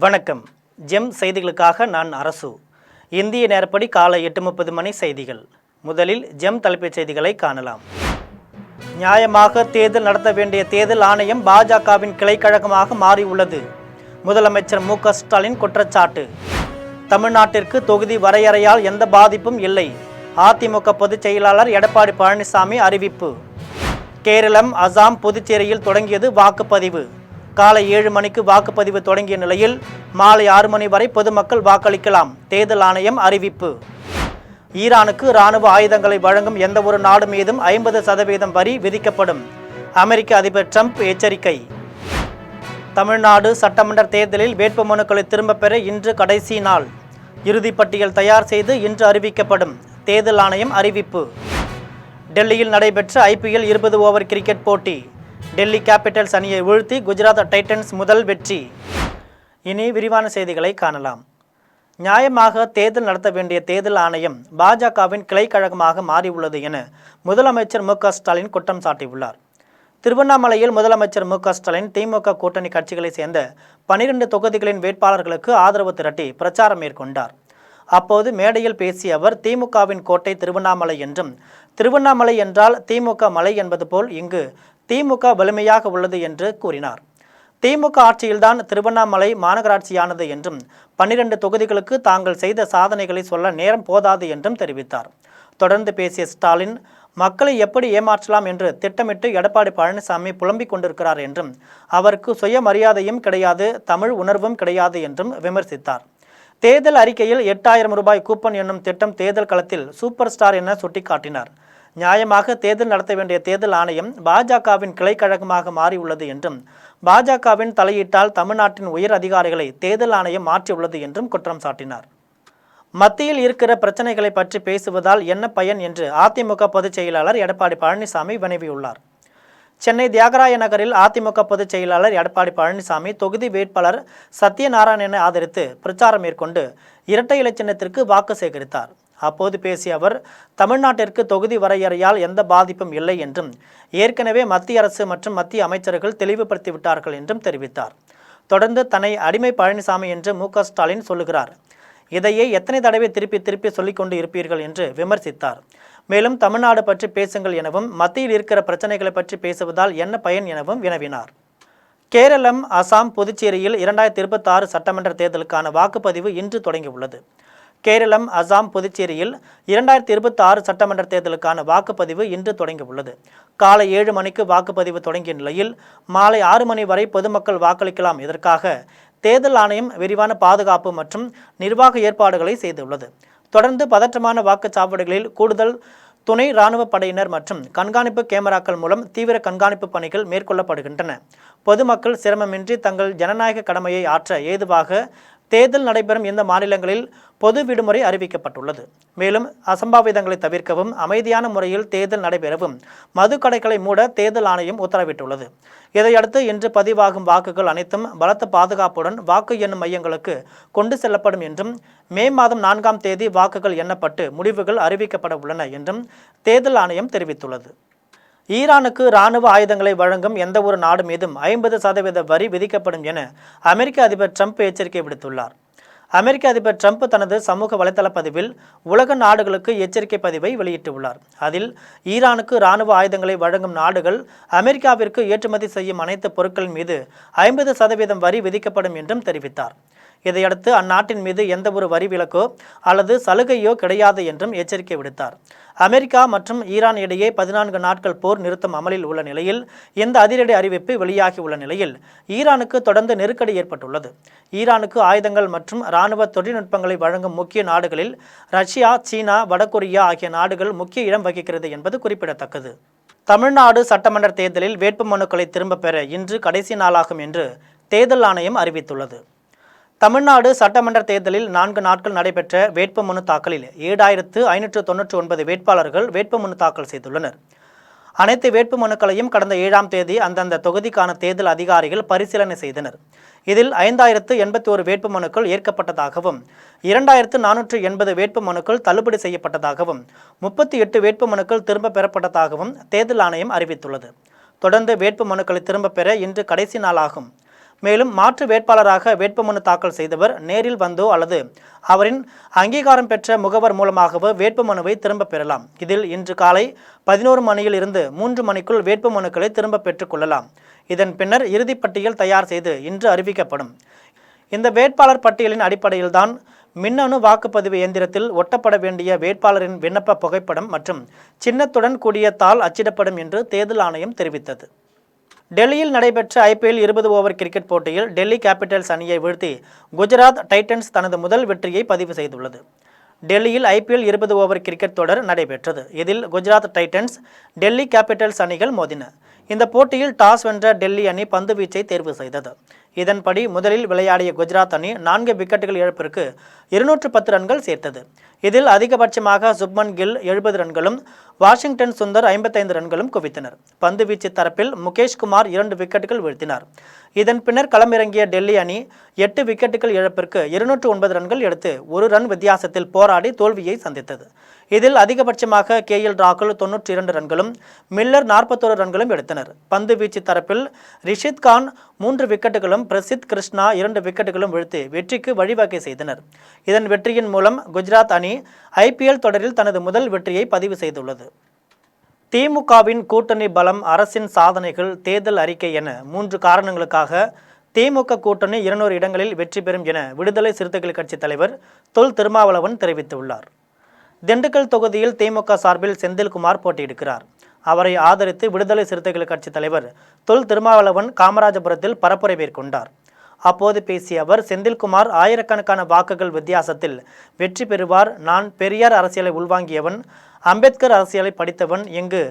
வணக்கம். ஜெம் செய்திகளுக்காக நான் அரசு. இந்திய நேரப்படி காலை 8:30 மணி செய்திகள். முதலில் ஜெம் தலைப்புச் செய்திகளை காணலாம். நியாயமாக தேர்தல் நடத்த வேண்டிய தேர்தல் ஆணையம் பாஜகவின் கிளைக்கழகமாக மாறியுள்ளது. முதலமைச்சர் மு.க. ஸ்டாலின் குற்றச்சாட்டு. தமிழ்நாட்டிற்கு தொகுதி வரையறையால் எந்த பாதிப்பும் இல்லை. அதிமுக பொதுச் செயலாளர் எடப்பாடி பழனிசாமி அறிவிப்பு. கேரளம், அசாம், புதுச்சேரியில் தொடங்கியது வாக்குப்பதிவு. காலை 7 மணிக்கு வாக்குப்பதிவு தொடங்கிய நிலையில் மாலை 6 மணி வரை பொதுமக்கள் வாக்களிக்கலாம். தேர்தல் ஆணையம் அறிவிப்பு. ஈரானுக்கு இராணுவ ஆயுதங்களை வழங்கும் எந்த ஒரு நாடு மீதும் 50% வரி விதிக்கப்படும். அமெரிக்க அதிபர் ட்ரம்ப் எச்சரிக்கை. தமிழ்நாடு சட்டமன்ற தேர்தலில் வேட்புமனுக்களை திரும்பப் பெற இன்று கடைசி நாள். இறுதிப்பட்டியல் தயார் செய்து இன்று அறிவிக்கப்படும். தேர்தல் ஆணையம் அறிவிப்பு. டெல்லியில் நடைபெற்ற IPL 20 ஓவர் கிரிக்கெட் போட்டி. டெல்லி கேபிட்டல்ஸ் அணியை வீழ்த்தி குஜராத் டைட்டன்ஸ் முதல் வெற்றி. இனி விரிவான செய்திகளை காணலாம். நியாயமாக தேர்தல் நடத்த வேண்டிய தேர்தல் ஆணையம் பாஜகவின் கிளைக்கழகமாக மாறியுள்ளது என முதலமைச்சர் மு.க. ஸ்டாலின் குற்றம் சாட்டியுள்ளார். திருவண்ணாமலையில் முதலமைச்சர் மு.க. ஸ்டாலின் திமுக கூட்டணி கட்சிகளைச் சேர்ந்த 12 தொகுதிகளின் வேட்பாளர்களுக்கு ஆதரவு திரட்டி பிரச்சாரம் மேற்கொண்டார். அப்போது மேடையில் பேசிய அவர், திமுகவின் கோட்டை திருவண்ணாமலை என்றும், திருவண்ணாமலை என்றால் திமுக மலை என்பது போல் இங்கு திமுக வலிமையாக உள்ளது என்று கூறினார். திமுக ஆட்சியில்தான் திருவண்ணாமலை மாநகராட்சியானது என்றும், 12 தொகுதிகளுக்கு தாங்கள் செய்த சாதனைகளை சொல்ல நேரம் போதாது என்றும் தெரிவித்தார். தொடர்ந்து பேசிய ஸ்டாலின், மக்களை எப்படி ஏமாற்றலாம் என்று திட்டமிட்டு எடப்பாடி பழனிசாமி புலம்பிக் கொண்டிருக்கிறார் என்றும், அவருக்கு சுயமரியாதையும் கிடையாது, தமிழ் உணர்வும் கிடையாது என்றும் விமர்சித்தார். தேர்தல் அறிக்கையில் 8000 ரூபாய் கூப்பன் என்னும் திட்டம் தேர்தல் களத்தில் சூப்பர் ஸ்டார் என சுட்டிக்காட்டினார். நியாயமாக தேர்தல் நடத்த வேண்டிய தேர்தல் ஆணையம் பாஜகவின் கிளைக்கழகமாக மாறியுள்ளது என்றும், பாஜகவின் தலையீட்டால் தமிழ்நாட்டின் உயர் அதிகாரிகளை தேர்தல் ஆணையம் மாற்றியுள்ளது என்றும் குற்றம் சாட்டினார். மத்தியில் இருக்கிற பிரச்சனைகளை பற்றி பேசுவதால் என்ன பயன் என்று அதிமுக பொதுச் செயலாளர் எடப்பாடி பழனிசாமி வினவியுள்ளார். சென்னை தியாகராய நகரில் அதிமுக பொதுச் செயலாளர் எடப்பாடி பழனிசாமி தொகுதி வேட்பாளர் சத்யநாராயணனை ஆதரித்து பிரச்சாரம் மேற்கொண்டு இரட்டை இலை சின்னத்திற்கு வாக்கு சேகரித்தார். அப்போது பேசிய அவர், தமிழ்நாட்டிற்கு தொகுதி வரையறையால் எந்த பாதிப்பும் இல்லை என்றும், ஏற்கனவே மத்திய அரசு மற்றும் மத்திய அமைச்சர்கள் தெளிவுபடுத்திவிட்டார்கள் என்றும் தெரிவித்தார். தொடர்ந்து தன்னை அடிமை பழனிசாமி என்று மு.க. ஸ்டாலின் சொல்லுகிறார். இதையே எத்தனை தடவை திருப்பி சொல்லிக்கொண்டு இருப்பீர்கள் என்று விமர்சித்தார். மேலும் தமிழ்நாடு பற்றி பேசுங்கள் எனவும், மத்தியில் இருக்கிற பிரச்சனைகளை பற்றி பேசுவதால் என்ன பயன் எனவும் வினவினார். கேரளம், அசாம், புதுச்சேரியில் 2026 சட்டமன்ற தேர்தலுக்கான வாக்குப்பதிவு இன்று தொடங்கியுள்ளது. கேரளம், அசாம், புதுச்சேரியில் 2026 சட்டமன்ற தேர்தலுக்கான வாக்குப்பதிவு இன்று தொடங்கியுள்ளது. காலை 7 மணிக்கு வாக்குப்பதிவு தொடங்கிய நிலையில் மாலை 6 மணி வரை பொதுமக்கள் வாக்களிக்கலாம். இதற்காக தேர்தல் ஆணையம் விரிவான பாதுகாப்பு மற்றும் நிர்வாக ஏற்பாடுகளை செய்துள்ளது. தொடர்ந்து பதற்றமான வாக்குச்சாவடிகளில் கூடுதல் துணை இராணுவ படையினர் மற்றும் கண்காணிப்பு கேமராக்கள் மூலம் தீவிர கண்காணிப்பு பணிகள் மேற்கொள்ளப்படுகின்றன. பொதுமக்கள் சிரமமின்றி தங்கள் ஜனநாயக கடமையை ஆற்ற ஏதுவாக தேர்தல் நடைபெறும் இந்த மாநிலங்களில் பொது விடுமுறை அறிவிக்கப்பட்டுள்ளது. மேலும் அசம்பாவிதங்களை தவிர்க்கவும், அமைதியான முறையில் தேர்தல் நடைபெறவும் மதுக்கடைகளை மூட தேர்தல் ஆணையம் உத்தரவிட்டுள்ளது. இதையடுத்து இன்று பதிவாகும் வாக்குகள் அனைத்தும் பலத்த பாதுகாப்புடன் வாக்கு எண்ணும் மையங்களுக்கு கொண்டு செல்லப்படும் என்றும், மே மாதம் 4ஆம் தேதி வாக்குகள் எண்ணப்பட்டு முடிவுகள் அறிவிக்கப்பட உள்ளன என்றும் தேர்தல் ஆணையம் தெரிவித்துள்ளது. ஈரானுக்கு இராணுவ ஆயுதங்களை வழங்கும் எந்த ஒரு நாடு மீதும் 50% வரி விதிக்கப்படும் என அமெரிக்க அதிபர் ட்ரம்ப் எச்சரிக்கை விடுத்துள்ளார். அமெரிக்க அதிபர் ட்ரம்ப் தனது சமூக வலைதள பதிவில் உலக நாடுகளுக்கு எச்சரிக்கை பதிவை வெளியிட்டுள்ளார். அதில் ஈரானுக்கு இராணுவ ஆயுதங்களை வழங்கும் நாடுகள் அமெரிக்காவிற்கு ஏற்றுமதி செய்யும் அனைத்து பொருட்களின் மீது 50% வரி விதிக்கப்படும் என்றும் தெரிவித்தார். இதையடுத்து அந்நாட்டின் மீது எந்த ஒரு வரி விலக்கோ அல்லது சலுகையோ கிடையாது என்றும் எச்சரிக்கை விடுத்தார். அமெரிக்கா மற்றும் ஈரான் இடையே 14 நாட்கள் போர் நிறுத்தம் அமலில் உள்ள நிலையில் இந்த அதிரடி அறிவிப்பு வெளியாகியுள்ள நிலையில் ஈரானுக்கு தொடர்ந்து நெருக்கடி ஏற்பட்டுள்ளது. ஈரானுக்கு ஆயுதங்கள் மற்றும் இராணுவ தொழில்நுட்பங்களை வழங்கும் முக்கிய நாடுகளில் ரஷ்யா, சீனா, வடகொரியா ஆகிய நாடுகள் முக்கிய இடம் வகிக்கிறது என்பது குறிப்பிடத்தக்கது. தமிழ்நாடு சட்டமன்ற தேர்தலில் வேட்புமனுக்களை திரும்பப் பெற இன்று கடைசி நாளாகும் என்று தேர்தல் ஆணையம் அறிவித்துள்ளது. தமிழ்நாடு சட்டமன்ற தேர்தலில் 4 நாட்கள் நடைபெற்ற வேட்புமனு தாக்கலில் 7599 வேட்பாளர்கள் வேட்புமனு தாக்கல் செய்துள்ளனர். அனைத்து வேட்புமனுக்களையும் கடந்த 7ஆம் தேதி அந்தந்த தொகுதிக்கான தேர்தல் அதிகாரிகள் பரிசீலனை செய்தனர். இதில் 5081 வேட்புமனுக்கள் ஏற்கப்பட்டதாகவும் 2480 வேட்புமனுக்கள் தள்ளுபடி செய்யப்பட்டதாகவும் 38 வேட்புமனுக்கள் திரும்ப பெறப்பட்டதாகவும் தேர்தல் ஆணையம் அறிவித்துள்ளது. தொடர்ந்து வேட்புமனுக்களை திரும்பப் பெற இன்று கடைசி நாளாகும். மேலும் மாற்று வேட்பாளராக வேட்புமனு தாக்கல் செய்தவர் நேரில் வந்தோ அல்லது அவரின் அங்கீகாரம் பெற்ற முகவர் மூலமாகவோ வேட்புமனுவை திரும்ப பெறலாம். இதில் இன்று காலை 11 மணியில் இருந்து 3 மணிக்குள் வேட்புமனுக்களை திரும்ப பெற்றுக் கொள்ளலாம். இதன் பின்னர் இறுதிப்பட்டியல் தயார் செய்து இன்று அறிவிக்கப்படும். இந்த வேட்பாளர் பட்டியலின் அடிப்படையில்தான் மின்னணு வாக்குப்பதிவு இயந்திரத்தில் ஒட்டப்பட வேண்டிய வேட்பாளரின் விண்ணப்ப புகைப்படம் மற்றும் சின்னத்துடன் கூடிய தாள் அச்சிடப்படும் என்று தேர்தல் ஆணையம் தெரிவித்தது. டெல்லியில் நடைபெற்ற IPL 20 ஓவர் கிரிக்கெட் போட்டியில் டெல்லி கேபிட்டல்ஸ் அணியை வீழ்த்தி குஜராத் டைட்டன்ஸ் தனது முதல் வெற்றியை பதிவு செய்துள்ளது. டெல்லியில் IPL 20 ஓவர் கிரிக்கெட் தொடர் நடைபெற்றது. இதில் குஜராத் டைட்டன்ஸ், டெல்லி கேபிட்டல்ஸ் அணிகள் மோதின. இந்த போட்டியில் டாஸ் வென்ற டெல்லி அணி பந்து வீச்சை தேர்வு செய்தது. இதன்படி முதலில் விளையாடிய குஜராத் அணி 4 விக்கெட்டுகள் இழப்பிற்கு 210 ரன்கள் சேர்த்தது. இதில் அதிகபட்சமாக சுப்மன் கில் 70 ரன்களும் வாஷிங்டன் சுந்தர் 55 ரன்களும் குவித்தனர். பந்துவீச்சு தரப்பில் முகேஷ் குமார் 2 விக்கெட்டுகள் வீழ்த்தினார். இதன் பின்னர் களமிறங்கிய டெல்லி அணி 8 விக்கெட்டுகள் இழப்பிற்கு 209 ரன்கள் எடுத்து 1 ரன் வித்தியாசத்தில் போராடி தோல்வியை சந்தித்தது. இதில் அதிகபட்சமாக KL ராகுல் 92 ரன்களும் மில்லர் 41 ரன்களும் எடுத்தனர். பந்து வீச்சு தரப்பில் ரிஷித் கான் 3 விக்கெட்டுகளும் பிரசித் கிருஷ்ணா 2 விக்கெட்டுகளும் வீழ்த்தி வெற்றிக்கு வழிவகை செய்தனர். இதன் வெற்றியின் மூலம் குஜராத் அணி IPL தொடரில் தனது முதல் வெற்றியை பதிவு செய்துள்ளது. திமுகவின் கூட்டணி பலம், அரசின் சாதனைகள், தேர்தல் அறிக்கை என 3 காரணங்களுக்காக திமுக கூட்டணி 200 இடங்களில் வெற்றி பெறும் என விடுதலை சிறுத்தைகள் கட்சி தலைவர் தொல் திருமாவளவன் தெரிவித்துள்ளார். திண்டுக்கல் தொகுதியில் திமுக சார்பில் செந்தில்குமார் போட்டியிடுகிறார். அவரை ஆதரித்து விடுதலை சிறுத்தைகள் கட்சி தலைவர் தொல் திருமாவளவன் காமராஜபுரத்தில் பரப்புரை மேற்கொண்டார். அப்போது பேசிய அவர், செந்தில்குமார் ஆயிரக்கணக்கான வாக்குகள் வித்தியாசத்தில் வெற்றி பெறுவார். நான் பெரியார் அரசியலை உள்வாங்கியவன், அம்பேத்கர் அரசியலை படித்தவன், இங்கு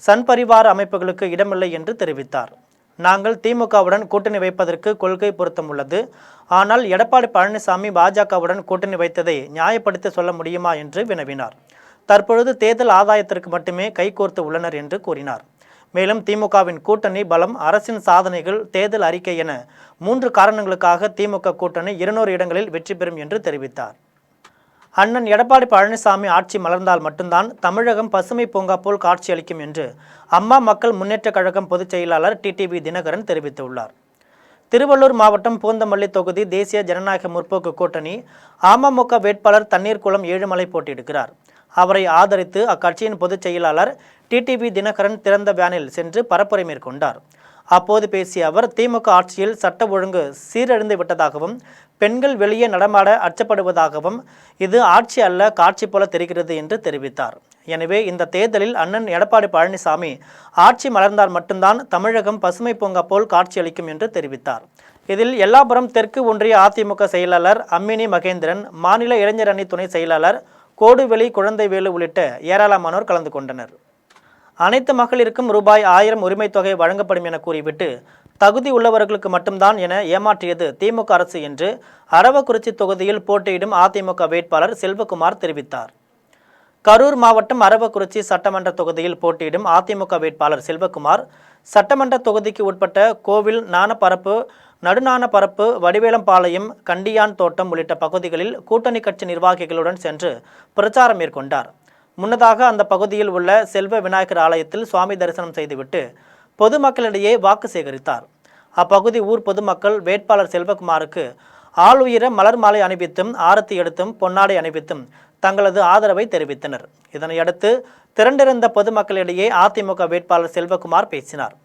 சன்பரிவார அமைப்புகளுக்கு இடமில்லை என்று தெரிவித்தார். நாங்கள் திமுகவுடன் கூட்டணி வைப்பதற்கு கொள்கை பொருத்தம் உள்ளது. ஆனால் எடப்பாடி பழனிசாமி பாஜகவுடன் கூட்டணி வைத்ததை நியாயப்படுத்தி சொல்ல முடியுமா என்று வினவினார். தற்பொழுது தேர்தல் ஆதாயத்திற்கு மட்டுமே கைகோர்த்து உள்ளனர் என்று கூறினார். மேலும் திமுகவின் கூட்டணி பலம், அரசின் சாதனைகள், தேர்தல் அறிக்கை என 3 காரணங்களுக்காக திமுக கூட்டணி 200 இடங்களில் வெற்றி பெறும் என்று தெரிவித்தார். அண்ணன் எடப்பாடி பழனிசாமி ஆட்சி மலர்ந்தால் மட்டும்தான் தமிழகம் பசுமை பூங்கா போல் காட்சியளிக்கும் என்று அம்மா மக்கள் முன்னேற்றக் கழகம் பொதுச் செயலாளர் TTV தினகரன் தெரிவித்துள்ளார். திருவள்ளூர் மாவட்டம் பூந்தமல்லி தொகுதி தேசிய ஜனநாயக முற்போக்கு கூட்டணி அமமுக வேட்பாளர் தண்ணீர்குளம் ஏழுமலை போட்டியிடுகிறார். அவரை ஆதரித்து அக்கட்சியின் பொதுச் செயலாளர் TTV தினகரன் திறந்த வேனில் சென்று பரப்புரை மேற்கொண்டார். அப்போது பேசிய அவர், திமுக ஆட்சியில் சட்ட ஒழுங்கு சீரழிந்து விட்டதாகவும், பெண்கள் வெளியே நடமாட அச்சப்படுவதாகவும், இது ஆட்சி அல்ல காட்சி போல தெரிகிறது என்று தெரிவித்தார். எனவே இந்த தேர்தலில் அண்ணன் எடப்பாடி பழனிசாமி ஆட்சி மலர்ந்தால் மட்டும்தான் தமிழகம் பசுமை பூங்கா போல் காட்சியளிக்கும் என்று தெரிவித்தார். இதில் எல்லாபுரம் தெற்கு ஒன்றிய அதிமுக செயலாளர் அம்மினி மகேந்திரன், மாநில இளைஞர் அணி துணை செயலாளர் கோடுவெளி குழந்தைவேலு உள்ளிட்ட ஏராளமானோர் கலந்து கொண்டனர். அனைத்து மகளிருக்கும் ரூபாய் 1000 உரிமைத் தொகை வழங்கப்படும் என கூறிவிட்டு தகுதி உள்ளவர்களுக்கு மட்டும்தான் என ஏமாற்றியது திமுக அரசு என்று அரவக்குறிச்சி தொகுதியில் போட்டியிடும் அதிமுக வேட்பாளர் செல்வகுமார் தெரிவித்தார். கரூர் மாவட்டம் அரவக்குறிச்சி சட்டமன்ற தொகுதியில் போட்டியிடும் அதிமுக வேட்பாளர் செல்வகுமார் சட்டமன்ற தொகுதிக்கு உட்பட்ட கோவில், நாணப்பரப்பு, நடுநாணப்பரப்பு, வடிவேலம்பாளையம், கண்டியான் தோட்டம் உள்ளிட்ட பகுதிகளில் கூட்டணி கட்சி நிர்வாகிகளுடன் சென்று பிரச்சாரம் மேற்கொண்டார். முன்னதாக அந்த பகுதியில் உள்ள செல்வ விநாயகர் ஆலயத்தில் சுவாமி தரிசனம் செய்துவிட்டு பொதுமக்களிடையே வாக்கு சேகரித்தார். அப்பகுதி ஊர் பொதுமக்கள் வேட்பாளர் செல்வகுமாருக்கு ஆளுயர மலர் மாலை அணிவித்தும், ஆரத்தி எடுத்தும், பொன்னாடை அணிவித்தும் தங்களது ஆதரவை தெரிவித்தனர். இதனையடுத்து திரண்டிருந்த பொதுமக்களிடையே அதிமுக வேட்பாளர் செல்வகுமார் பேசினார்.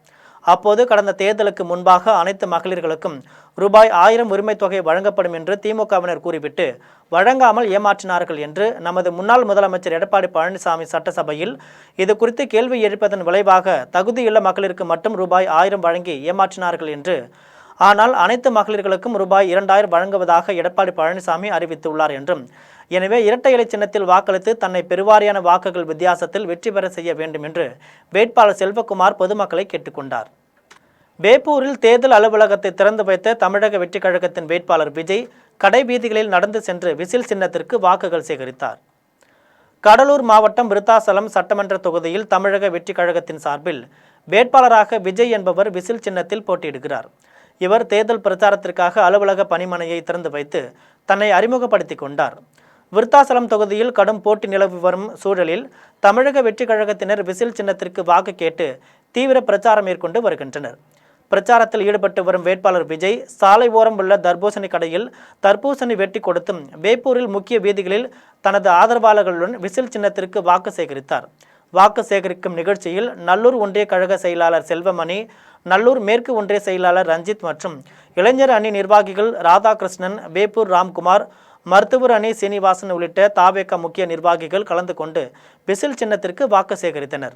அப்போது கடந்த தேர்தலுக்கு முன்பாக அனைத்து மகளிர்களுக்கும் ரூபாய் 1000 உரிமைத் தொகை வழங்கப்படும் என்று திமுகவினர் கூறிவிட்டு வழங்காமல் ஏமாற்றினார்கள் என்று நமது முன்னாள் முதலமைச்சர் எடப்பாடி பழனிசாமி சட்டசபையில் இது குறித்து கேள்வி எழுப்பதன் விளைவாக தகுதியுள்ள மகளிருக்கு மட்டும் ரூபாய் 1000 வழங்கி ஏமாற்றினார்கள் என்று, ஆனால் அனைத்து மகளிர்களுக்கும் ரூபாய் 2000 வழங்குவதாக எடப்பாடி பழனிசாமி அறிவித்துள்ளார் என்றும், எனவே இரட்டை இலை சின்னத்தில் வாக்களித்து தன்னை பெருவாரியான வாக்குகள் வித்தியாசத்தில் வெற்றி பெற செய்ய வேண்டும் என்று வேட்பாளர் செல்வகுமார் பொதுமக்களை கேட்டுக்கொண்டார். வேப்பூரில் தேர்தல் அலுவலகத்தை திறந்து வைத்த தமிழக வெற்றி கழகத்தின் வேட்பாளர் விஜய் கடை வீதிகளில் நடந்து சென்று விசில் சின்னத்திற்கு வாக்குகள் சேகரித்தார். கடலூர் மாவட்டம் விருத்தாசலம் சட்டமன்ற தொகுதியில் தமிழக வெற்றி கழகத்தின் சார்பில் வேட்பாளராக விஜய் என்பவர் விசில் சின்னத்தில் போட்டியிடுகிறார். இவர் தேர்தல் பிரச்சாரத்திற்காக அலுவலக பணிமனையை திறந்து வைத்து தன்னை அறிமுகப்படுத்திக் கொண்டார். விருத்தாசலம் தொகுதியில் கடும் போட்டி நிலவி வரும் சூழலில் தமிழக வெற்றி கழகத்தினர் விசில் சின்னத்திற்கு வாக்கு கேட்டு தீவிர பிரச்சாரம் மேற்கொண்டு வருகின்றனர். பிரச்சாரத்தில் ஈடுபட்டு வரும் வேட்பாளர் விஜய் சாலை ஓரம் உள்ள தர்பூசணி கடையில் தர்பூசணி வெட்டி கொடுத்தும் வேப்பூரில் முக்கிய வீதிகளில் தனது ஆதரவாளர்களுடன் விசில் சின்னத்திற்கு வாக்கு சேகரித்தார். வாக்கு சேகரிக்கும் நிகழ்ச்சியில் நல்லூர் ஒன்றிய கழக செயலாளர் செல்வமணி, நல்லூர் மேற்கு ஒன்றிய செயலாளர் ரஞ்சித் மற்றும் இளைஞர் அணி நிர்வாகிகள் ராதாகிருஷ்ணன், வேப்பூர் ராம்குமார், மருத்துவர் அணி சீனிவாசன் உள்ளிட்ட தாவேக முக்கிய நிர்வாகிகள் கலந்து கொண்டு விசில் சின்னத்திற்கு வாக்கு சேகரித்தனர்.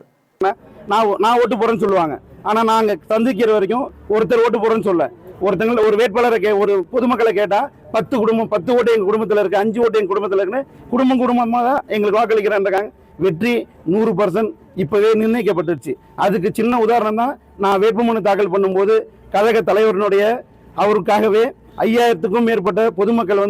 நான் ஓட்டு போறேன்னு சொல்லுவாங்க. ஆனா நாங்க சந்திக்கிற வரைக்கும் ஒருத்தர் ஓட்டு போறேன்னு சொல்ல, ஒருத்தங்க ஒரு வேட்பாளரை ஒரு பொதுமக்களை கேட்டா 10 குடும்பம் 10 ஓட்டு எங்க குடும்பத்துல இருக்கு, 5 ஓட்டு எங்க குடும்பத்துல இருக்குன்னு குடும்பமா தான் எங்களுக்கு வாக்களிக்கிறாங்க. வெற்றி 100% இப்பவே நிர்ணயிக்கப்பட்டுருச்சு. அதுக்கு சின்ன உதாரணம் தான் நான் வேட்புமனு தாக்கல் பண்ணும்போது கழக தலைவரினுடைய அவருக்காகவே 5000க்கும் மேற்பட்ட பொதுமக்கள்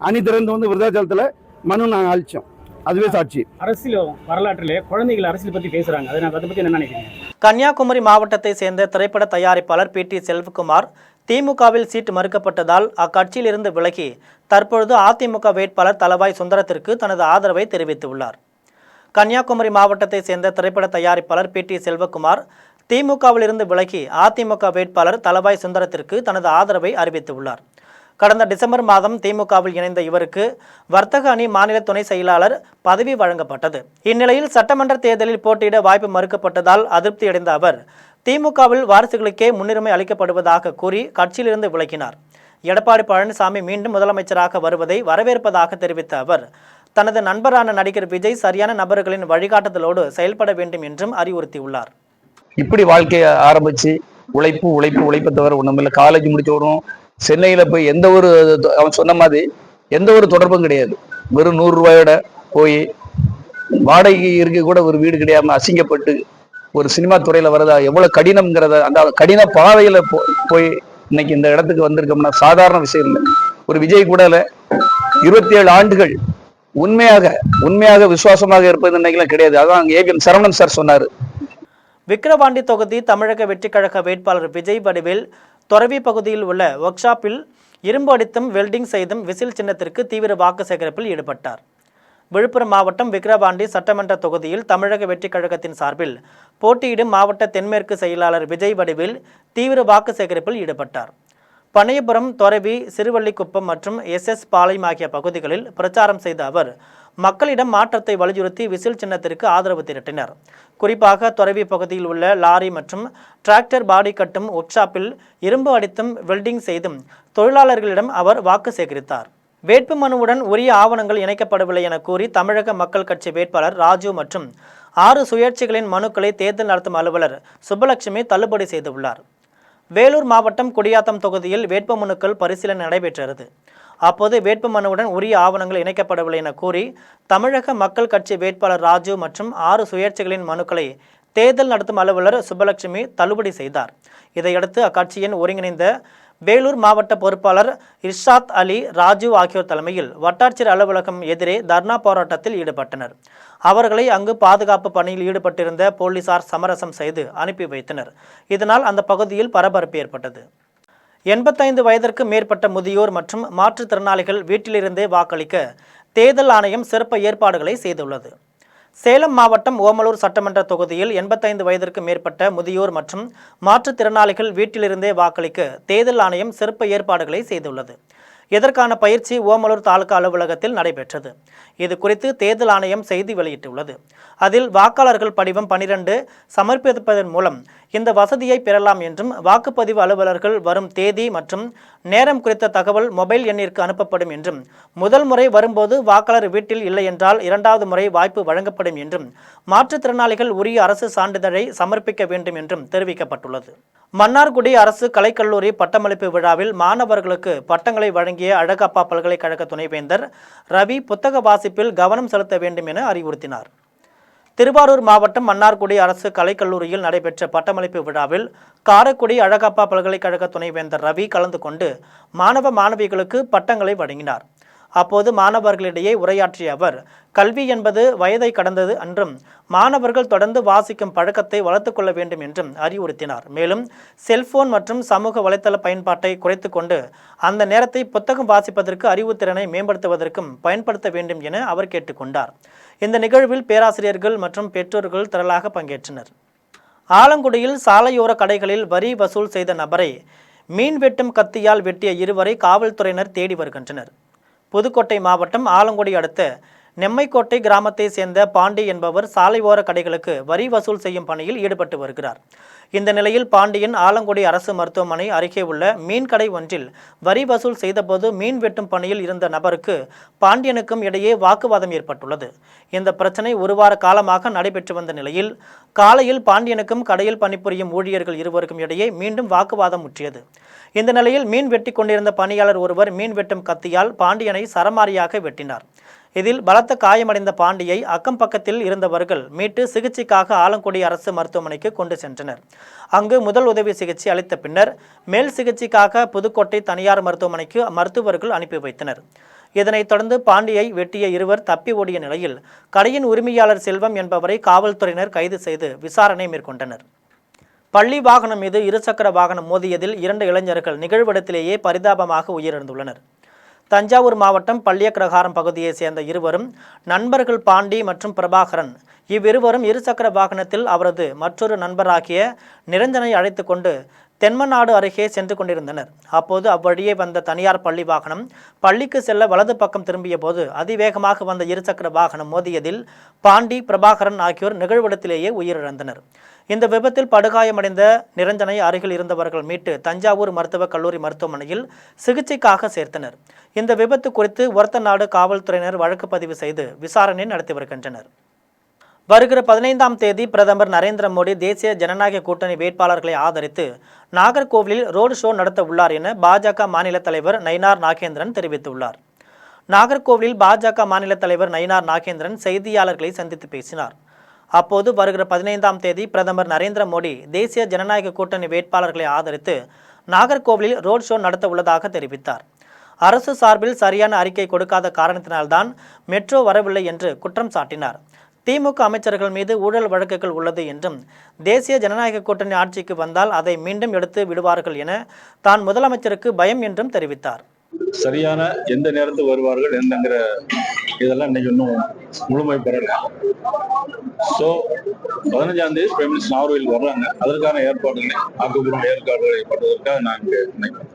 அணி திறந்து விருதாச்சலத்துல மனு நாங்கள் அளிச்சோம். அதுவே சாட்சி. அரசியல் வரலாற்றிலே குழந்தைகள் அரசியல் பத்தி பேசுறாங்க. அதை பத்தி என்ன நினைக்கிறீங்க? கன்னியாகுமரி மாவட்டத்தை சேர்ந்த திரைப்பட தயாரிப்பாளர் PT செல்வகுமார் திமுகவில் சீட்டு மறுக்கப்பட்டதால் அக்கட்சியில் இருந்து விலகி தற்பொழுது அதிமுக வேட்பாளர் தளவாய் சுந்தரத்திற்கு தனது ஆதரவை தெரிவித்துள்ளார். கன்னியாகுமரி மாவட்டத்தை சேர்ந்த திரைப்பட தயாரிப்பாளர் PT செல்வகுமார் திமுகவில் இருந்து விலகி அதிமுக வேட்பாளர் தளவாய் சுந்தரத்திற்கு தனது ஆதரவை அறிவித்துள்ளார். கடந்த டிசம்பர் மாதம் திமுகவில் இணைந்த இவருக்கு வர்த்தக அணி மாநில துணை செயலாளர் பதவி வழங்கப்பட்டது. இந்நிலையில் சட்டமன்ற தேர்தலில் போட்டியிட வாய்ப்பு மறுக்கப்பட்டதால் அதிருப்தியடைந்த அவர் திமுகவில் வாரிசுகளுக்கே முன்னுரிமை அளிக்கப்படுவதாக கூறி கட்சியிலிருந்து விலகினார். எடப்பாடி பழனிசாமி மீண்டும் முதலமைச்சராக வருவதை வரவேற்பதாக தெரிவித்த அவர் தனது நண்பரான நடிகர் விஜய் சரியான நபர்களின் வழிகாட்டுதலோடு செயல்பட வேண்டும் என்றும் அறிவுறுத்தியுள்ளார். இப்படி வாழ்க்கையை ஆரம்பிச்சு உழைப்பு தவிர ஒண்ணுமில்லை. காலேஜ் முடிச்சோடும் சென்னையில போய் எந்த ஒரு, அவன் சொன்ன மாதிரி எந்த ஒரு தொடர்பும் கிடையாது. வெறும் 100 ரூபாயோட போய் வாடகை இருக்க கூட ஒரு வீடு கிடையாம அசிங்கப்பட்டு ஒரு சினிமா துறையில வரதா எவ்வளவு கடினம்ங்கிறத அந்த கடின பாதையில போய் இன்னைக்கு இந்த இடத்துக்கு வந்திருக்கோம்னா சாதாரண விஷயம் இல்லை. ஒரு விஜய் கூட 27 ஆண்டுகள் உண்மையாக விசுவாசமாக இருப்பது இன்னைக்கெல்லாம் கிடையாது. அதான் AVM சரவணன் சார் சொன்னாரு. விக்கிரவாண்டி தொகுதி தமிழக வெற்றி கழக வேட்பாளர் விஜய் வடிவேல் தொரவி பகுதியில் உள்ள ஒர்க் ஷாப்பில் இரும்பு அடித்தும் வெல்டிங் செய்தும் விசில் சின்னத்திற்கு தீவிர வாக்கு சேகரிப்பில் ஈடுபட்டார். விழுப்புரம் மாவட்டம் விக்கிரவாண்டி சட்டமன்ற தொகுதியில் தமிழக வெற்றி கழகத்தின் சார்பில் போட்டியிடும் மாவட்ட தென்மேற்கு செயலாளர் விஜய் வடிவேல் தீவிர வாக்கு சேகரிப்பில் ஈடுபட்டார். பனையபுரம், தொரவி, சிறுவள்ளிக்குப்பம் மற்றும் SS பாளையம் ஆகிய பகுதிகளில் பிரச்சாரம் செய்த அவர் மக்களிடம் மாற்றத்தை வலியுறுத்தி விசில் சின்னத்திற்கு ஆதரவு திரட்டினார். குறிப்பாக தொரவி பகுதியில் உள்ள லாரி மற்றும் டிராக்டர் பாடி கட்டும் ஒர்க் ஷாப்பில் இரும்பு அடித்தும் வெல்டிங் செய்தும் தொழிலாளர்களிடம் அவர் வாக்கு சேகரித்தார். வேட்புமனுவுடன் உரிய ஆவணங்கள் இணைக்கப்படவில்லை என கூறி தமிழக மக்கள் கட்சி வேட்பாளர் ராஜு மற்றும் 6 சுயேட்சைகளின் மனுக்களை தேர்தல் நடத்தும் அலுவலர் சுப்பலட்சுமி தள்ளுபடி செய்துள்ளார். வேலூர் மாவட்டம் குடியாத்தம் தொகுதியில் வேட்புமனுக்கள் பரிசீலனை நடைபெற்றது. அப்போது வேட்புமனுவுடன் உரிய ஆவணங்கள் இணைக்கப்படவில்லை என கூறி தமிழக மக்கள் கட்சி வேட்பாளர் ராஜு மற்றும் 6 சுயேட்சைகளின் மனுக்களை தேர்தல் நடத்தும் அலுவலர் சுப்பலட்சுமி தள்ளுபடி செய்தார். இதையடுத்து அக்கட்சியின் ஒருங்கிணைந்த வேலூர் மாவட்ட பொறுப்பாளர் இர்ஷாத் அலி, ராஜு ஆகியோர் தலைமையில் வட்டாட்சியர் அலுவலகம் எதிரே தர்ணா போராட்டத்தில் ஈடுபட்டனர். அவர்களை அங்கு பாதுகாப்பு பணியில் ஈடுபட்டிருந்த போலீசார் சமரசம் செய்து அனுப்பி வைத்தனர். இதனால் அந்த பகுதியில் பரபரப்பு ஏற்பட்டது. 85 வயதிற்கு மேற்பட்ட முதியோர் மற்றும் மாற்றுத்திறனாளிகள் வீட்டிலிருந்தே வாக்களிக்க தேர்தல் ஆணையம் சிறப்பு ஏற்பாடுகளை செய்துள்ளது. சேலம் மாவட்டம் ஓமலூர் சட்டமன்ற தொகுதியில் 85 வயதிற்கு மேற்பட்ட முதியோர் மற்றும் மாற்றுத்திறனாளிகள் வீட்டிலிருந்தே வாக்களிக்க தேர்தல் ஆணையம் சிறப்பு ஏற்பாடுகளை செய்துள்ளது. இதற்கான பயிற்சி ஓமலூர் தாலுகா அலுவலகத்தில் நடைபெற்றது. இது குறித்து தேர்தல் ஆணையம் செய்தி வெளியிட்டுள்ளது. அதில் வாக்காளர்கள் படிவம் 12 சமர்ப்பிப்பதன் மூலம் இந்த வசதியை பெறலாம் என்றும், வாக்குப்பதிவு அலுவலர்கள் வரும் தேதி மற்றும் நேரம் குறித்த தகவல் மொபைல் எண்ணிற்கு அனுப்பப்படும் என்றும், முதல் முறை வரும்போது வாக்காளர் வீட்டில் இல்லை என்றால் 2வது முறை வாய்ப்பு வழங்கப்படும் என்றும், மாற்றுத்திறனாளிகள் உரிய அரசு சான்றிதழை சமர்ப்பிக்க வேண்டும் என்றும் தெரிவிக்கப்பட்டுள்ளது. மன்னார்குடி அரசு கலைக்கல்லூரி பட்டமளிப்பு விழாவில் மாணவர்களுக்கு பட்டங்களை வழங்கிய அழகப்பா பல்கலைக்கழக துணைவேந்தர் ரவி புத்தக வாசிப்பில் கவனம் செலுத்த வேண்டும் என அறிவுறுத்தினார். திருவாரூர் மாவட்டம் மன்னார்குடி அரசு கலைக்கல்லூரியில் நடைபெற்ற பட்டமளிப்பு விழாவில் காரைக்குடி அழகப்பா பல்கலைக்கழக துணைவேந்தர் ரவி கலந்து கொண்டு மாணவ மாணவிகளுக்கு பட்டங்களை வழங்கினார். அப்போது மாணவர்களிடையே உரையாற்றிய அவர், கல்வி என்பது வயதை கடந்தது என்றும், மாணவர்கள் தொடர்ந்து வாசிக்கும் பழக்கத்தை வளர்த்துக் கொள்ள வேண்டும் என்றும் அறிவுறுத்தினார். மேலும் செல்போன் மற்றும் சமூக வலைதள பயன்பாட்டை குறைத்து கொண்டு அந்த நேரத்தை புத்தகம் வாசிப்பதற்கு, அறிவுத்திறனை மேம்படுத்துவதற்கும் பயன்படுத்த வேண்டும் என அவர் கேட்டுக்கொண்டார். இந்த நிகழ்வில் பேராசிரியர்கள் மற்றும் பெற்றோர்கள் திரளாக பங்கேற்றனர். ஆலங்குடியில் சாலையோர கடைகளில் வரி வசூல் செய்த நபரை மீன் வெட்டும் கத்தியால் வெட்டிய இருவரை காவல்துறையினர் தேடி வருகின்றனர். புதுக்கோட்டை மாவட்டம் ஆலங்குடி அடுத்த நெம்மைக்கோட்டை கிராமத்தை சேர்ந்த பாண்டி என்பவர் சாலையோர கடைகளுக்கு வரி வசூல் செய்யும் பணியில் ஈடுபட்டு வருகிறார். இந்த நிலையில் பாண்டியன் ஆலங்குடி அரசு மருத்துவமனை அருகே உள்ள மீன் கடை ஒன்றில் வரி வசூல் செய்தபோது மீன் வெட்டும் பணியில் இருந்த நபருக்கு பாண்டியனுக்கும் இடையே வாக்குவாதம் ஏற்பட்டுள்ளது. இந்த பிரச்சனை ஒரு வார காலமாக நடைபெற்று வந்த நிலையில் காலையில் பாண்டியனுக்கும் கடையில் பணிபுரியும் ஊழியர்கள் இருவருக்கும் இடையே மீண்டும் வாக்குவாதம் முற்றியது. இந்த நிலையில் மீன் வெட்டி கொண்டிருந்த பணியாளர் ஒருவர் மீன் வெட்டும் கத்தியால் பாண்டியனை சரமாரியாக வெட்டினார். இதில் பலத்த காயமடைந்த பாண்டியை அக்கம் பக்கத்தில் இருந்தவர்கள் மீட்டு சிகிச்சைக்காக ஆலங்குடி அரசு மருத்துவமனைக்கு கொண்டு சென்றனர். அங்கு முதல் உதவி சிகிச்சை அளித்த பின்னர் மேல் சிகிச்சைக்காக புதுக்கோட்டை தனியார் மருத்துவமனைக்கு மருத்துவர்கள் அனுப்பி வைத்தனர். இதனைத் தொடர்ந்து பாண்டியை வெட்டிய இருவர் தப்பி ஓடிய நிலையில் கடையின் உரிமையாளர் செல்வம் என்பவரை காவல்துறையினர் கைது செய்து விசாரணை மேற்கொண்டனர். பள்ளி வாகனம் மீது இருசக்கர வாகனம் மோதியதில் 2 இளைஞர்கள் நிகழ்விடத்திலேயே பரிதாபமாக உயிரிழந்துள்ளனர். தஞ்சாவூர் மாவட்டம் பள்ளியக்கிரகாரம் பகுதியைச் சேர்ந்த இருவரும் நண்பர்கள் பாண்டி மற்றும் பிரபாகரன். இவ்விருவரும் இருசக்கர வாகனத்தில் அவரது மற்றொரு நண்பராகிய நிரஞ்சனை அழைத்து கொண்டு தென்மநாடு அருகே சென்று கொண்டிருந்தனர். அப்போது அவ்வழியே வந்த தனியார் பள்ளி வாகனம் பள்ளிக்கு செல்ல வலது பக்கம் திரும்பிய போது அதிவேகமாக வந்த இருசக்கர வாகனம் மோதியதில் பாண்டி, பிரபாகரன் ஆகியோர் நிகழ்விடத்திலேயே உயிரிழந்தனர். இந்த விபத்தில் படுகாயமடைந்த நிரஞ்சனை அருகில் இருந்தவர்கள் மீட்டு தஞ்சாவூர் மருத்துவக் கல்லூரி மருத்துவமனையில் சிகிச்சைக்காக சேர்த்தனர். இந்த விபத்து குறித்து ஒரத்தநாடு காவல்துறையினர் வழக்கு பதிவு செய்து விசாரணை நடத்தி வருகின்றனர். வருகிற 15ஆம் தேதி பிரதமர் நரேந்திர மோடி தேசிய ஜனநாயக கூட்டணி வேட்பாளர்களை ஆதரித்து நாகர்கோவிலில் ரோடு ஷோ நடத்த உள்ளார் என பாஜக மாநில தலைவர் நயினார் நாகேந்திரன் தெரிவித்துள்ளார். நாகர்கோவிலில் பாஜக மாநில தலைவர் நயினார் நாகேந்திரன் செய்தியாளர்களை சந்தித்து பேசினார். அப்போது வருகிற 15ஆம் தேதி பிரதமர் நரேந்திர மோடி தேசிய ஜனநாயக கூட்டணி வேட்பாளர்களை ஆதரித்து நாகர்கோவிலில் ரோட் ஷோ நடத்த உள்ளதாக தெரிவித்தார். அரசு சார்பில் சரியான அறிக்கை கொடுக்காத காரணத்தினால்தான் மெட்ரோ வரவில்லை என்று குற்றம் சாட்டினார். திமுக அமைச்சர்கள் மீது ஊழல் வழக்குகள் உள்ளது என்றும் தேசிய ஜனநாயக கூட்டணி ஆட்சிக்கு வந்தால் அதை மீண்டும் எடுத்து விடுவார்கள் என தான் முதலமைச்சருக்கு பயம் என்றும் தெரிவித்தார். சரியான எந்த நேரத்தில் வருவார்கள் என்னங்கிற இதெல்லாம் இன்னைக்கு இன்னும் முழுமை பெறல. ஸோ 15ஆம் தேதி பிரைம் மினிஸ்டர் நாகர்கோவில் வர்றாங்க. அதற்கான ஏற்பாடுகளை ஆக்கப்பூர்வ ஏற்பாடுகளை பண்ணுவதற்காக நான் நினைக்கிறேன்.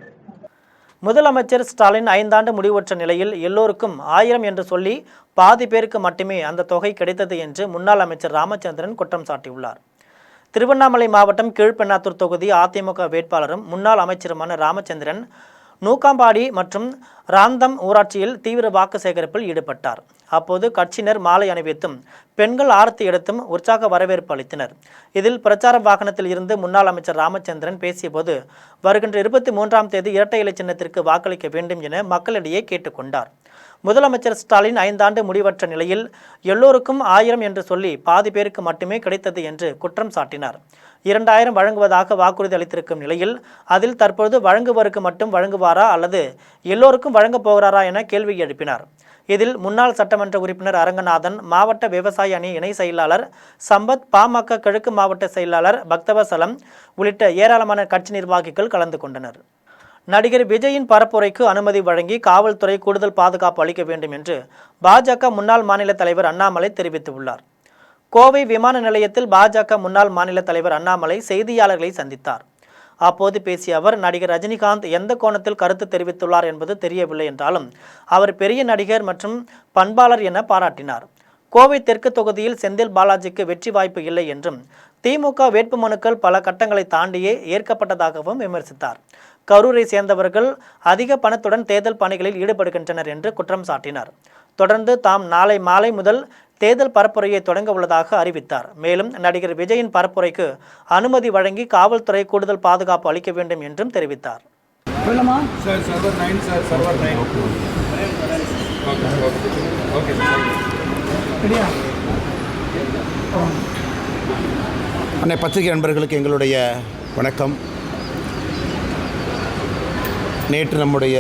முதலமைச்சர் ஸ்டாலின் 5 ஆண்டு முடிவுற்ற நிலையில் எல்லோருக்கும் 1000 என்று சொல்லி பாதி பேருக்கு மட்டுமே அந்த தொகை கிடைத்தது என்று முன்னாள் அமைச்சர் ராமச்சந்திரன் குற்றம் சாட்டியுள்ளார். திருவண்ணாமலை மாவட்டம் கீழ்பெண்ணாத்தூர் தொகுதி அதிமுக வேட்பாளரும் முன்னாள் அமைச்சருமான ராமச்சந்திரன் நூக்காம்பாடி மற்றும் ராந்தம் ஊராட்சியில் தீவிர வாக்கு சேகரிப்பில் ஈடுபட்டார். அப்போது கட்சியினர் மாலை அணிவித்தும் பெண்கள் ஆரத்தி எடுத்தும் உற்சாக வரவேற்பு அளித்தனர். இதில் பிரச்சார வாகனத்தில் இருந்து முன்னாள் அமைச்சர் ராமச்சந்திரன் பேசியபோது வருகின்ற 23ஆம் தேதி இரட்டை இலை சின்னத்திற்கு வாக்களிக்க வேண்டும் என மக்களிடையே கேட்டுக்கொண்டார். முதலமைச்சர் ஸ்டாலின் 5 ஆண்டு முடிவற்ற நிலையில் எல்லோருக்கும் 1000 என்று சொல்லி பாதி பேருக்கு மட்டுமே கிடைத்தது என்று குற்றம் சாட்டினார். 2000 வழங்குவதாக வாக்குறுதி அளித்திருக்கும் நிலையில் அதில் தற்பொழுது வழங்குவருக்கு மட்டும் வழங்குவாரா அல்லது எல்லோருக்கும் வழங்கப் போகிறாரா என கேள்வி எழுப்பினார். இதில் முன்னாள் சட்டமன்ற உறுப்பினர் அரங்கநாதன், மாவட்ட விவசாய அணி இணை செயலாளர் சம்பத், பாமக கிழக்கு மாவட்ட செயலாளர் பக்தவசலம் உள்ளிட்ட ஏராளமான கட்சி நிர்வாகிகள் கலந்து கொண்டனர். நடிகர் விஜயின் பரப்புரைக்கு அனுமதி வழங்கி காவல்துறை கூடுதல் பாதுகாப்பு அளிக்க வேண்டும் என்று பாஜக முன்னாள் மாநில தலைவர் அண்ணாமலை தெரிவித்துள்ளார். கோவை விமான நிலையத்தில் பாஜக முன்னாள் மாநில தலைவர் அண்ணாமலை செய்தியாளர்களை சந்தித்தார். அப்போது பேசிய அவர், நடிகர் ரஜினிகாந்த் எந்த கோணத்தில் கருத்து தெரிவித்துள்ளார் என்பது தெரியவில்லை என்றாலும் அவர் பெரிய நடிகர் மற்றும் பண்பாளர் என பாராட்டினார். கோவை தெற்கு தொகுதியில் செந்தில் பாலாஜிக்கு வெற்றி வாய்ப்பு இல்லை என்றும் திமுக வேட்புமனுக்கள் பல கட்டங்களை தாண்டியே ஏற்கப்பட்டதாகவும் விமர்சித்தார். கரூரை சேர்ந்தவர்கள் அதிக பணத்துடன் தேர்தல் பணிகளில் ஈடுபடுகின்றனர் என்று குற்றம் சாட்டினார். தொடர்ந்து தாம் நாளை மாலை முதல் தேர்தல் பரப்புரையை தொடங்க உள்ளதாக அறிவித்தார். மேலும் நடிகர் விஜயின் பரப்புரைக்கு அனுமதி வழங்கி காவல்துறை கூடுதல் பாதுகாப்பு அளிக்க வேண்டும் என்றும் தெரிவித்தார். அன்னை பத்திரிகை நண்பர்களுக்கு எங்களுடைய வணக்கம். நேற்று நம்முடைய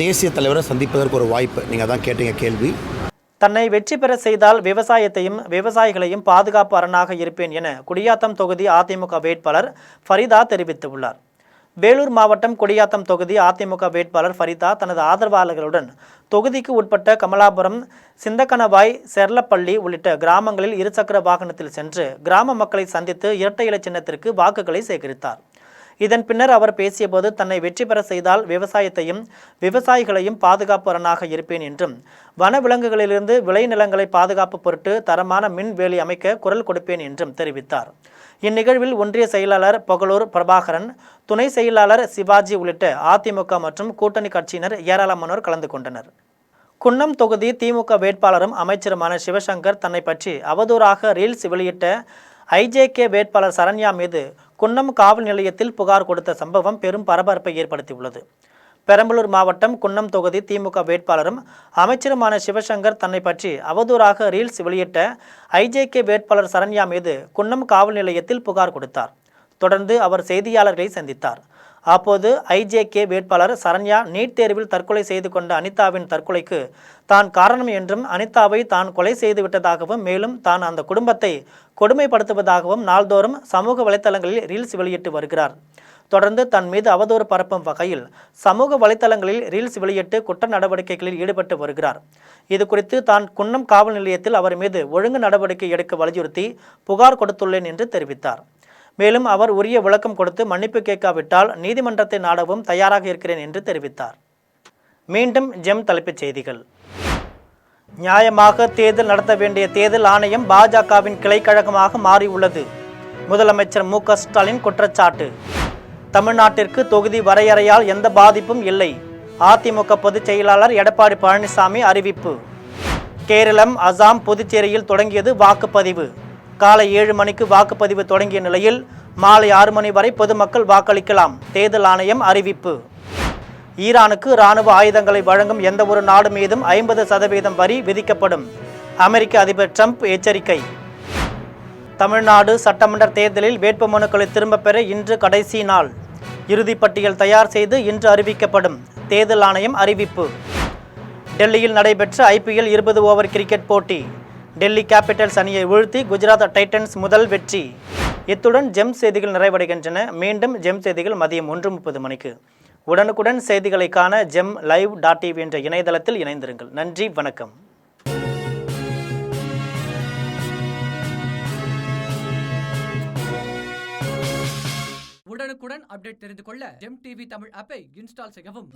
தேசிய தலைவரை சந்திப்பதற்கு ஒரு வாய்ப்பு. நீங்கள் தான் கேட்டீங்க கேள்வி. தன்னை வெற்றி பெற செய்தால் விவசாயத்தையும் விவசாயிகளையும் பாதுகாப்பு அரணாக இருப்பேன் என குடியாத்தம் தொகுதி அதிமுக வேட்பாளர் ஃபரிதா தெரிவித்துள்ளார். வேலூர் மாவட்டம் குடியாத்தம் தொகுதி அதிமுக வேட்பாளர் ஃபரிதா தனது ஆதரவாளர்களுடன் தொகுதிக்கு உட்பட்ட கமலாபுரம், சிந்தக்கணவாய், செர்லப்பள்ளி உள்ளிட்ட கிராமங்களில் இருசக்கர வாகனத்தில் சென்று கிராம மக்களை சந்தித்து இரட்டை இலை சின்னத்திற்கு வாக்குகளை சேகரித்தார். இதன் பின்னர் அவர் பேசியபோது தன்னை வெற்றி பெற செய்தால் விவசாயத்தையும் விவசாயிகளையும் பாதுகாப்பவனாக இருப்பேன் என்றும் வனவிலங்குகளிலிருந்து விளைநிலங்களை பாதுகாப்பு பொருட்டு தரமான மின் வேலி அமைக்க குரல் கொடுப்பேன் என்றும் தெரிவித்தார். இந்நிகழ்வில் ஒன்றிய செயலாளர் பொகலூர் பிரபாகரன், துணை செயலாளர் சிவாஜி உள்ளிட்ட அதிமுக மற்றும் கூட்டணி கட்சியினர் ஏராளமானோர் கலந்து கொண்டனர். குன்னம் தொகுதி திமுக வேட்பாளரும் அமைச்சருமான சிவசங்கர் தன்னை பற்றி அவதூறாக ரீல்ஸ் வெளியிட்ட ஐஜேகே வேட்பாளர் சரண்யா மீது குன்னம் காவல் நிலையத்தில் புகார் கொடுத்த சம்பவம் பெரும் பரபரப்பை ஏற்படுத்தியுள்ளது. பெரம்பலூர் மாவட்டம் குன்னம் தொகுதி திமுக வேட்பாளரும் அமைச்சருமான சிவசங்கர் தன்னை பற்றி அவதூறாக ரீல்ஸ் வெளியிட்ட ஐஜேகே வேட்பாளர் சரண்யா மீது குன்னம் காவல் நிலையத்தில் புகார் கொடுத்தார். தொடர்ந்து அவர் செய்தியாளர்களை சந்தித்தார். அப்போது ஐஜேகே வேட்பாளர் சரண்யா நீட் தேர்வில் தற்கொலை செய்து கொண்ட அனிதாவின் தற்கொலைக்கு தான் காரணம் என்றும் அனிதாவை தான் கொலை செய்து விட்டதாகவும் மேலும் தான் அந்த குடும்பத்தை கொடுமைப்படுத்துவதாகவும் நாள்தோறும் சமூக வலைத்தளங்களில் ரீல்ஸ் வெளியிட்டு வருகிறார். தொடர்ந்து தன் மீது அவதூறு பரப்பும் வகையில் சமூக வலைத்தளங்களில் ரீல்ஸ் வெளியிட்டு குற்ற நடவடிக்கைகளில் ஈடுபட்டு வருகிறார். இது குறித்து தான் குன்னம் காவல் நிலையத்தில் அவர் மீது ஒழுங்கு நடவடிக்கை எடுக்க வலியுறுத்தி புகார் கொடுத்துள்ளேன் என்று தெரிவித்தார். மேலும் அவர் உரிய விளக்கம் கொடுத்து மன்னிப்பு கேட்காவிட்டால் நீதிமன்றத்தை நாடவும் தயாராக இருக்கிறேன் என்று தெரிவித்தார். மீண்டும் ஜெம் தலைப்புச் செய்திகள். நியாயமாக தேர்தல் நடத்த வேண்டிய தேர்தல் ஆணையம் பாஜகவின் கிளைக்கழகமாக மாறியுள்ளது. முதலமைச்சர் மு.க. ஸ்டாலின் குற்றச்சாட்டு. தமிழ்நாட்டிற்கு தொகுதி வரையறையால் எந்த பாதிப்பும் இல்லை. அதிமுக பொதுச் செயலாளர் எடப்பாடி பழனிசாமி அறிவிப்பு. கேரளம், அசாம், புதுச்சேரியில் தொடங்கியது வாக்குப்பதிவு. காலை 7 மணிக்கு வாக்குப்பதிவு தொடங்கிய நிலையில் மாலை 6 மணி வரை பொதுமக்கள் வாக்களிக்கலாம். தேர்தல் ஆணையம் அறிவிப்பு. ஈரானுக்கு இராணுவ ஆயுதங்களை வழங்கும் எந்த ஒரு நாடு மீதும் 50% வரி விதிக்கப்படும். அமெரிக்க அதிபர் ட்ரம்ப் எச்சரிக்கை. தமிழ்நாடு சட்டமன்ற தேர்தலில் வேட்புமனுக்களை திரும்பப் பெற இன்று கடைசி நாள். இறுதிப்பட்டியல் தயார் செய்து இன்று அறிவிக்கப்படும். தேர்தல் ஆணையம் அறிவிப்பு. டெல்லியில் நடைபெற்ற IPL 20 ஓவர் கிரிக்கெட் போட்டி. டெல்லி கேபிட்டல்ஸ் அணியை வீழ்த்தி குஜராத் டைட்டன்ஸ் முதல் வெற்றி. இத்துடன் ஜெம் செய்திகள் நிறைவடைகின்றன. மீண்டும் ஜெம் செய்திகள் மதியம் 1:30 மணிக்கு. உடனுக்குடன் செய்திகளை காண gemlive.tv என்ற இணையதளத்தில் இணைந்திருங்கள். நன்றி, வணக்கம். உடனுக்குடன் அப்டேட் தெரிந்து கொள்ள ஜெம் டிவி தமிழ் ஆப்பை இன்ஸ்டால் செய்யவும்.